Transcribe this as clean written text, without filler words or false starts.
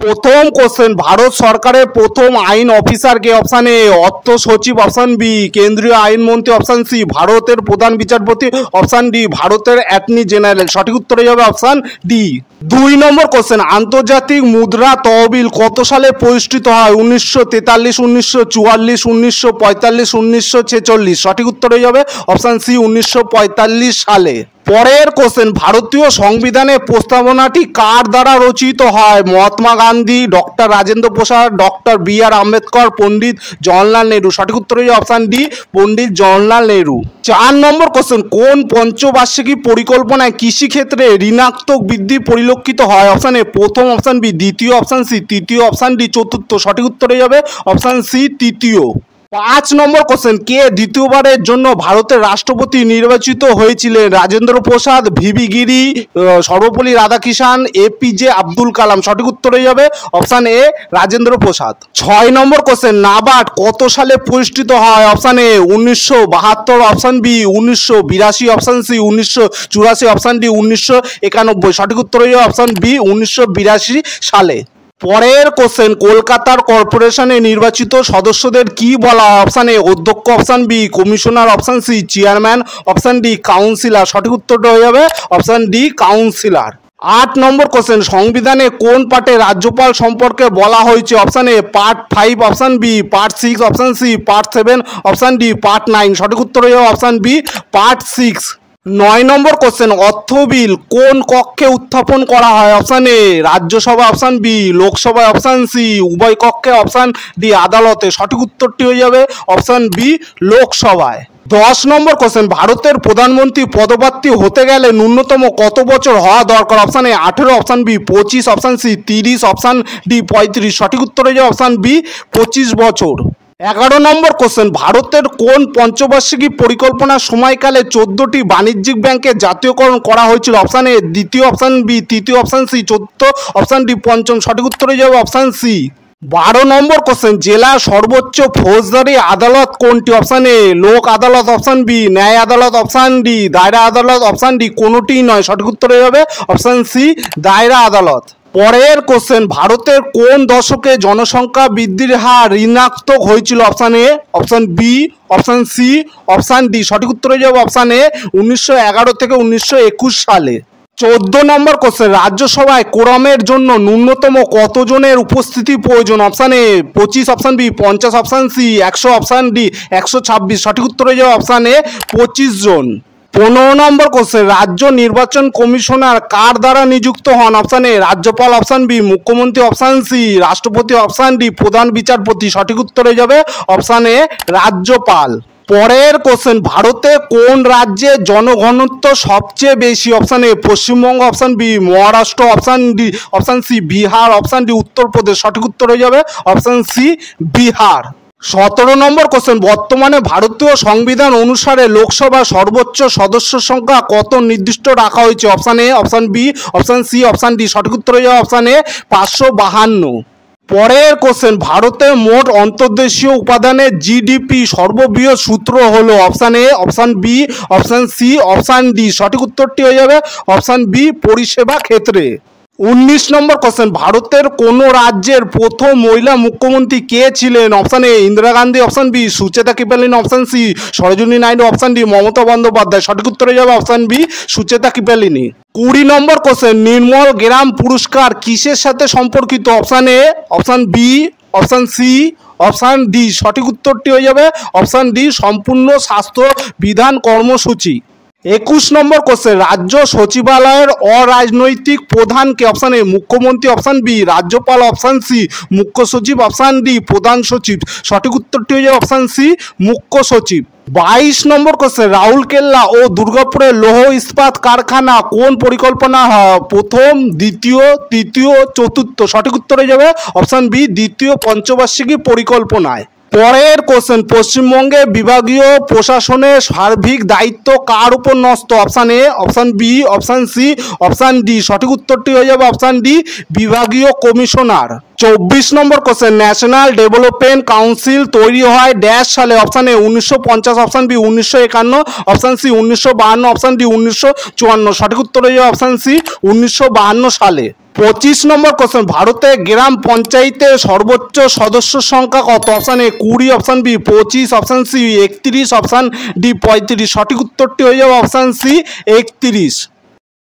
প্রথম কোশ্চেন, ভারত সরকারের প্রথম আইন অফিসার কে? অপশান এ অর্থ সচিব, অপশান বি কেন্দ্রীয় আইনমন্ত্রী, অপশান সি ভারতের প্রধান বিচারপতি, অপশান ডি ভারতের অ্যাটর্নি জেনারেল। সঠিক উত্তর হয়ে যাবে অপশান ডি। 2 নম্বর কোশ্চেন, আন্তর্জাতিক মুদ্রা তহবিল কত সালে প্রতিষ্ঠিত হয়? 1943, 1944, 1945, 1946। সঠিক উত্তর হয়ে যাবে অপশান সি 1945 সালে। পরের কোশ্চেন, ভারতীয় সংবিধানের প্রস্তাবনাটি কার দ্বারা রচিত হয়? Mahatma Gandhi, doctor Rajendra Prasad, doctor B.R.. Ambedkar, Pandit Jawaharlal Nehru. সঠিক উত্তর হয়ে যাবে অপশান ডি পণ্ডিত জওহরলাল নেহরু। 4 নম্বর কোশ্চেন, কোন পঞ্চবার্ষিকী পরিকল্পনায় কৃষিক্ষেত্রে ঋণাত্মক বৃদ্ধি পরিলক্ষিত হয়? অপশান এ প্রথম, অপশান বি দ্বিতীয়, অপশান সি তৃতীয়, অপশান ডি চতুর্থ। সঠিক উত্তর হয়ে যাবে অপশান সি তৃতীয়। 5 নম্বর কোশ্চেন, কে দ্বিতীয়বারের জন্য ভারতের রাষ্ট্রপতি নির্বাচিত হয়েছিলেন? রাজেন্দ্র প্রসাদ, ভিভি গিরি, সর্বপল্লী রাধাকৃষ্ণন, এপিজে আব্দুল কালাম। সঠিক উত্তর হয়ে যাবে অপশান এ রাজেন্দ্র প্রসাদ। 6 নম্বর কোশ্চেন, নাবার্ড কত সালে প্রতিষ্ঠিত হয়? Option A 1972, option B 1982, option C 1984, option D 1991। সঠিক উত্তর হয়ে যাবে অপশান বি 1982 সালে। পরের কোশ্চেন, কলকাতার কর্পোরেশনে নির্বাচিত সদস্যদের কি বলা হয়? অপশান এ অধ্যক্ষ, option B commissioner, option C chairman, option D councillor. সঠিক উত্তরটা হয়ে যাবে অপশান ডি কাউন্সিলর। 8 নম্বর কোশ্চেন, সংবিধানে কোন পার্টে রাজ্যপাল সম্পর্কে বলা হয়েছে? Option A part 5, option B part 6, option C part 7, option D part 9। সঠিক উত্তর হয়ে যাবে অপশান বি পার্ট 6। 9 নম্বর কোশ্চেন, অর্থ বিল কোন কক্ষে উত্থাপন করা হয়? Option A Rajya Sabha, option B Lok Sabha, option C উভয় কক্ষে, অপশান ডি আদালতে। সঠিক উত্তরটি হয়ে যাবে অপশান বি লোকসভায়। 10 নম্বর কোশ্চেন, ভারতের প্রধানমন্ত্রী পদপ্রার্থী হতে গেলে ন্যূনতম কত বছর হওয়া দরকার? Option A 18, option B 25, option C 30, option D 35। সঠিক উত্তর হয়ে যাবে অপশান বি 25 বছর। 11 নম্বর কোশ্চেন, ভারতের কোন পঞ্চবার্ষিকী পরিকল্পনার সময়কালে 14টি বাণিজ্যিক ব্যাংকের জাতীয়করণ করা হয়েছিল? অপশান এ দ্বিতীয়, অপশান বি তৃতীয়, অপশান সি চতুর্থ, অপশান ডি পঞ্চম। সঠিক উত্তর হয়ে যাবে অপশান সি। 12 নম্বর কোশ্চেন, জেলার সর্বোচ্চ ফৌজদারি আদালত কোনটি? অপশান এ লোক আদালত, অপশান বি ন্যায় আদালত, অপশান ডি দায়রা আদালত, অপশান ডি কোনোটিই নয়। সঠিক উত্তর হয়ে যাবে অপশান সি দায়রা আদালত। পরের কোশ্চেন, ভারতের কোন দশকে জনসংখ্যা বৃদ্ধির হার ঋণাত্মক হয়েছিল? Option A, option B, option C, option D. সঠিক উত্তর হয়ে যাবে অপশান এ 1911 থেকে 1921 সালে। 14 নম্বর কোশ্চেন, রাজ্যসভায় কোরামের জন্য ন্যূনতম কতজনের উপস্থিতি প্রয়োজন? Option A 25, option B 50, option C 100, option D 126। সঠিক উত্তর হয়ে যাবে option A 25 John. 15 number question, রাজ্য নির্বাচন কমিশনার কার দ্বারা নিযুক্ত হন? অপশান এ রাজ্যপাল, অপশান বি মুখ্যমন্ত্রী, অপশান সি রাষ্ট্রপতি, অপশান ডি প্রধান বিচারপতি। সঠিক উত্তর হয়ে যাবে অপশান এ রাজ্যপাল। পরের কোশ্চেন, ভারতে কোন রাজ্যে জনঘনত্ব সবচেয়ে বেশি? Option A Paschimbanga, option B Maharashtra, option D, option C Bihar, option D Uttar Pradesh. সঠিক উত্তর হয়ে যাবে অপশান সি বিহার। 17 নম্বর কোশ্চেন, বর্তমানে ভারতীয় সংবিধান অনুসারে লোকসভা সর্বোচ্চ সদস্য সংখ্যা কত নির্দিষ্ট রাখা হয়েছে? Option A, option B, option C, option D. সঠিক উত্তর হয়ে যাবে অপশান এ 552। পরের কোশ্চেন, ভারতের মোট অন্তর্দেশীয় উপাদানের জিডিপি সর্ববৃহৎ সূত্র হলো? Option A, option B, option C, option D. সঠিক উত্তরটি হয়ে যাবে অপশান বি পরিষেবা ক্ষেত্রে। 19 নম্বর কোশ্চেন, ভারতের কোন রাজ্যের প্রথম মহিলা মুখ্যমন্ত্রী কে ছিলেন? Option A Indira Gandhi, option B Sucheta Kripalani, option C Sarojini Naidu, option D Mamata Bandyopadhyay. সঠিক উত্তর হয়ে যাবে অপশান বি সুচেতা কৃপালিনী। 20 নম্বর কোশ্চেন, নির্মল গ্রাম পুরস্কার কিসের সাথে সম্পর্কিত? Option A, option B, option C, option D. সঠিক উত্তরটি হয়ে যাবে অপশান ডি সম্পূর্ণ স্বাস্থ্য বিধান কর্মসূচি। 21 নম্বর কোশ্চেন, রাজ্য সচিবালয়ের অরাজনৈতিক প্রধানকে? অপশান এ মুখ্যমন্ত্রী, অপশান বি রাজ্যপাল, অপশান সি মুখ্য সচিব, অপশান ডি প্রধান সচিব। সঠিক উত্তরটি হয়ে যাবে অপশান সি মুখ্য সচিব। 22 নম্বর কোশ্চেন, রাউরকেল্লা ও দুর্গাপুরের লৌহ ইস্পাত কারখানা কোন পরিকল্পনা হয়? প্রথম, দ্বিতীয়, তৃতীয়, চতুর্থ। সঠিক উত্তর হয়ে যাবে অপশান বি দ্বিতীয় পঞ্চবার্ষিকী পরিকল্পনায়। পরের কোশ্চেন, পশ্চিমবঙ্গে বিভাগীয় প্রশাসনের সার্বিক দায়িত্ব কার উপর ন্যস্ত? Option A, option B, option C, option D. সঠিক উত্তরটি হয়ে যাবে অপশান ডি বিভাগীয় কমিশনার। 24 নম্বর কোশ্চেন, ন্যাশনাল ডেভেলপমেন্ট কাউন্সিল তৈরি হয় ড্যাশ সালে? Option A 1950, option B 1951, option C 1952, option D 1954। সঠিক উত্তর হয়ে যাবে অপশান সি 1952 সালে। 25 নম্বর কোশ্চেন, ভারতে গ্রাম পঞ্চায়েতের সর্বোচ্চ সদস্য সংখ্যা কত? Option A 20, option B 25, option C 31, option D 35। সঠিক উত্তরটি হয়ে যাবে অপশান সি 31।